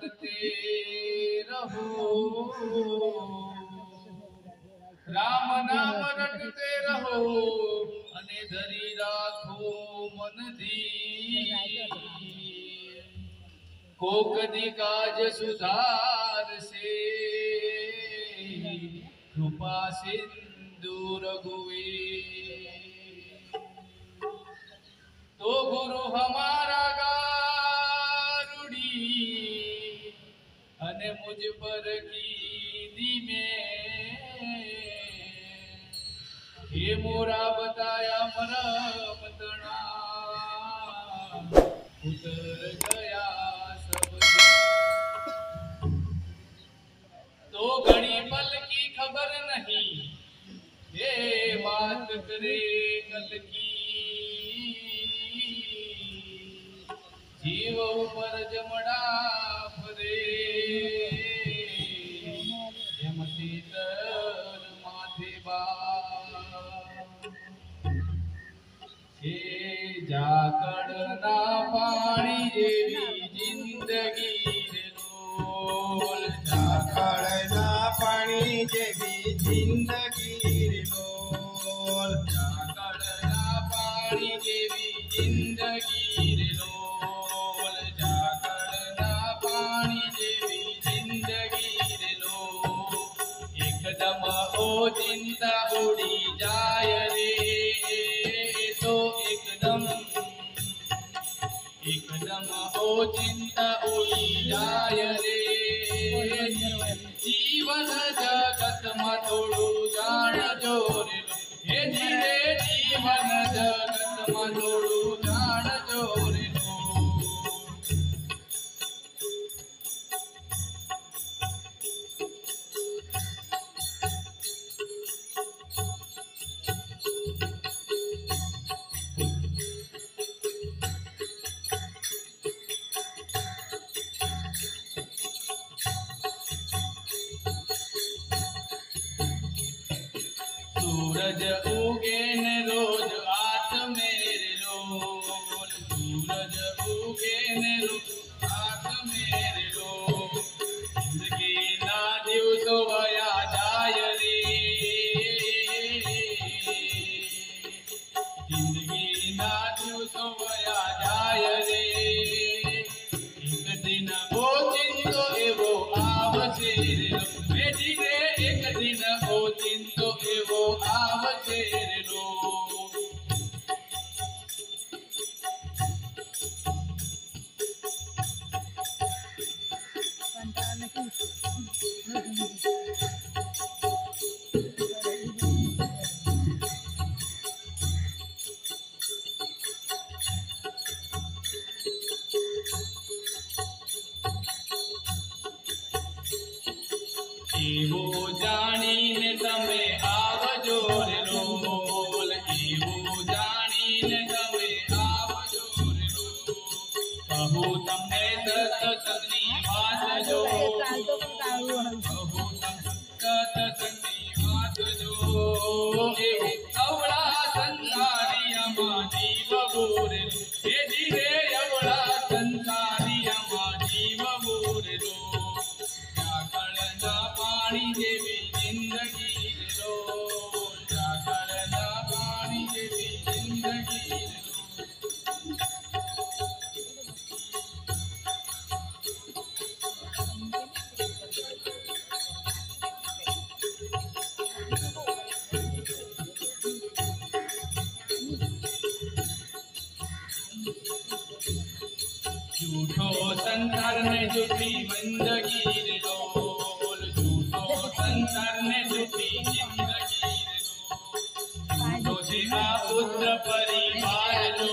रटते रहो, राम नाम रटते रहो અને ધરી રાખો મનથી કોક દી કાજ સુધારશે કૃપા સિંધુ રઘુવીર तो गुरु हमारा गारुड़ी अने मुझ पर कीधी में हे मोरा बताया मरमतना उतर गया सब तो घड़ी पल की खबर नहीं ये बात करे कल की जीव ऊपर जमड़ा फरे यमती तर माथे हे जाकड़ना पानी जेवी जिंदगी रे लोल जाकड़ना पानी जेवी जिंदगी रे लोल जाकड़ना पानी जेवी जिंदगी रे लोल जाकड़ना पानी जेवी जिंदगी रे लोल एकदम ओ चिंता उड़ी जाय रे तो एकदम ओ चिंता उड़ी जाय रे जीवन जगत में थोड़ू जान जो रे हे धीरे जीवन जगत में थोड़ू जान जो रे सूरज उगे ने रोज आठ मेरे लोल सूरज उगे ने रोज आठ मेरे लोल जिंदगी ना दिवसो वया जाय रे जिंदगी ना दिवसो वया जाय रे एक दिन वो चिंतो एवो आवशे रे बेटी रे एक दिन वो चिंतो एवो आवशे रे लो एवो जानी ने तमे आवजो रे लोल एवो जानी ने तमे आवजो रे लोल कहू तमने सत्संगनी वात जो कहू तम सत्संगनी वात जो एवो अवड़ा संसारिया मा जीव बोरे हे धीरे अवड़ा संसारिया मा जीव बोरे लो जाकड़ना पानी जेवी जिंदगी रे लोल जाकड़ना पानी जेवी जिंदगी रे लोल झूठो संसार ने झूठी जिंदगी रे लोल झूठो संसार ने झूठी जिंदगी रे लोल झूठो से आ पुत्र परिवार जो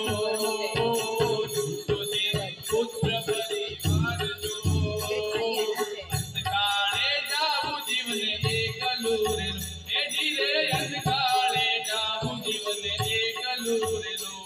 झूठो से पुत्र परिवार जो अंधकारे जाबू जीवन एकलू रे लो हे धीरे अंधकारे जाबू जीवन एकलू रे लो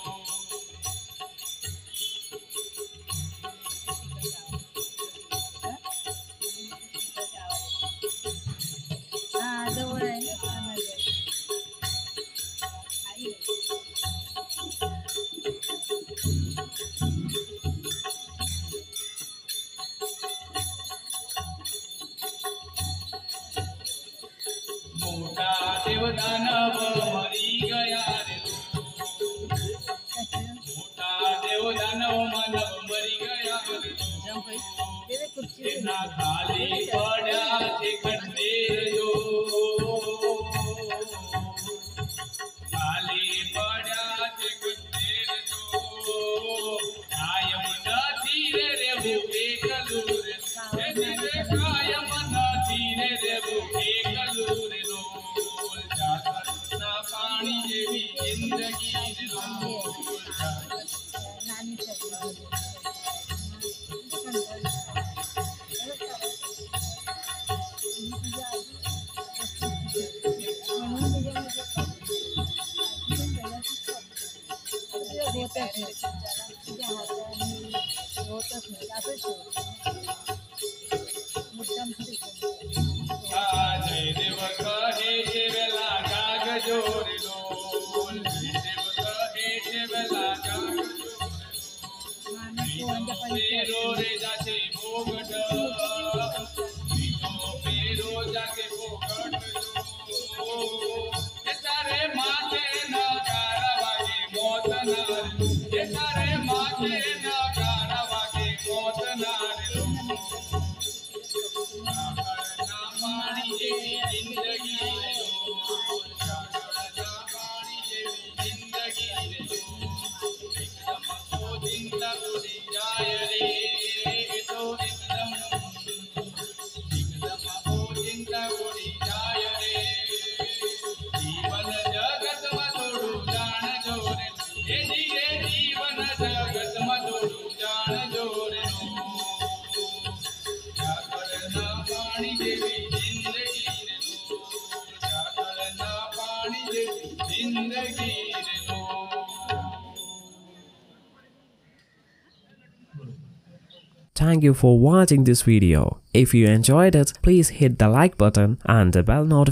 મોટા દેવ દાનવ મરી ગયા રે મોટા દેવ દાનવ માનવ મરી ગયા રે એના ખાલી પડ્યા છે ખંડેર જો ખાલી પડ્યા છે ખંડેર જો કાયમ નથી રે રેવું એકલું રે કાયમ નથી રે રેવું એકલું રે લોલ જાગરના પાણી જેવી જિંદગી રે લોલ જયદેવ કહે છે વેલા જાગજો રે લોલ જયદેવ કહે છે વેલા જાગજો પેરો રે જાતે ભોગટ પેરો જાતે ભોગટ તારે માથે ન કારવાગે મોત ના તારે માથે ન કારવાગે મોત ના પાણી જેવી જિંદગી પાણી જેવી જિંદગી એકદમ ચિંતા ઉડી જાય રે તો એકદમ ચિંતા ઉડી જાય રે જીવન જગતમાં થોડું જાણજો રે એ ધીરે જીવન જગતમાં થોડું જાણજો રે જાગરના પાણી જેવી જિંદગી રે જાગરના પાણી જેવી જિંદગી રે Thank you for watching this video. If you enjoyed it, please hit the like button and the bell notification